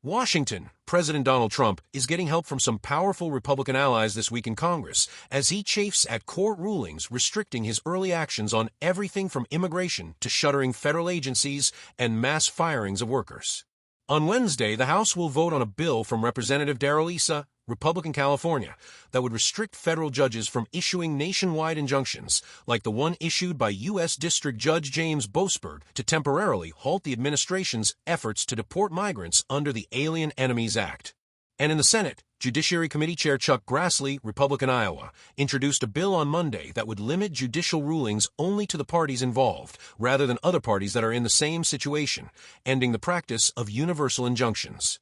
Washington, President Donald Trump is getting help from some powerful Republican allies this week in Congress as he chafes at court rulings restricting his early actions on everything from immigration to shuttering federal agencies and mass firings of workers. On Wednesday, the House will vote on a bill from Representative Darrell Issa, Republican California, that would restrict federal judges from issuing nationwide injunctions, like the one issued by U.S. District Judge James Boasberg to temporarily halt the administration's efforts to deport migrants under the Alien Enemies Act. And in the Senate, Judiciary Committee Chair Chuck Grassley, Republican Iowa, introduced a bill on Monday that would limit judicial rulings only to the parties involved, rather than other parties that are in the same situation, ending the practice of universal injunctions.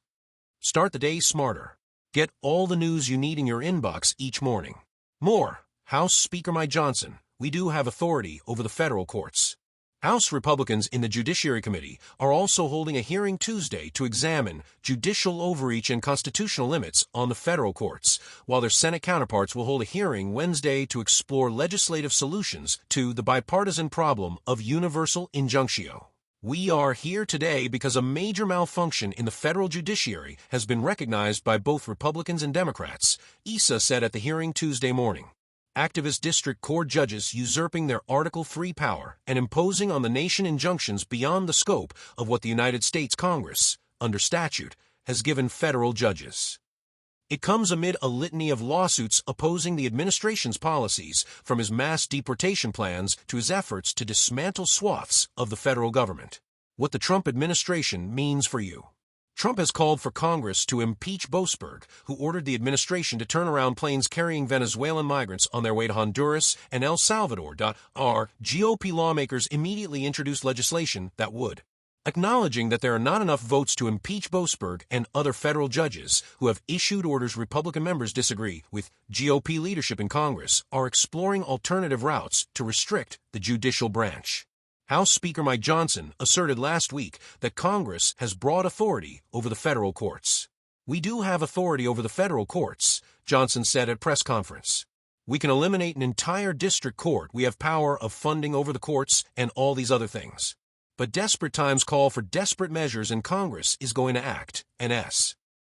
Start the day smarter. Get all the news you need in your inbox each morning. More, House Speaker Mike Johnson, we do have authority over the federal courts. House Republicans in the Judiciary Committee are also holding a hearing Tuesday to examine judicial overreach and constitutional limits on the federal courts, while their Senate counterparts will hold a hearing Wednesday to explore legislative solutions to the bipartisan problem of universal injunctio. We are here today because a major malfunction in the federal judiciary has been recognized by both Republicans and Democrats, Issa said at the hearing Tuesday morning. Activist district court judges usurping their Article III power and imposing on the nation injunctions beyond the scope of what the United States Congress, under statute, has given federal judges. It comes amid a litany of lawsuits opposing the administration's policies, from his mass deportation plans to his efforts to dismantle swaths of the federal government. What the Trump administration means for you. Trump has called for Congress to impeach Boasberg, who ordered the administration to turn around planes carrying Venezuelan migrants on their way to Honduras and El Salvador. Our GOP lawmakers immediately introduced legislation that would. Acknowledging that there are not enough votes to impeach Boasberg and other federal judges who have issued orders Republican members disagree with, GOP leadership in Congress are exploring alternative routes to restrict the judicial branch. House Speaker Mike Johnson asserted last week that Congress has broad authority over the federal courts. We do have authority over the federal courts, Johnson said at press conference. We can eliminate an entire district court. We have power of funding over the courts and all these other things. But desperate times call for desperate measures, and Congress is going to act, and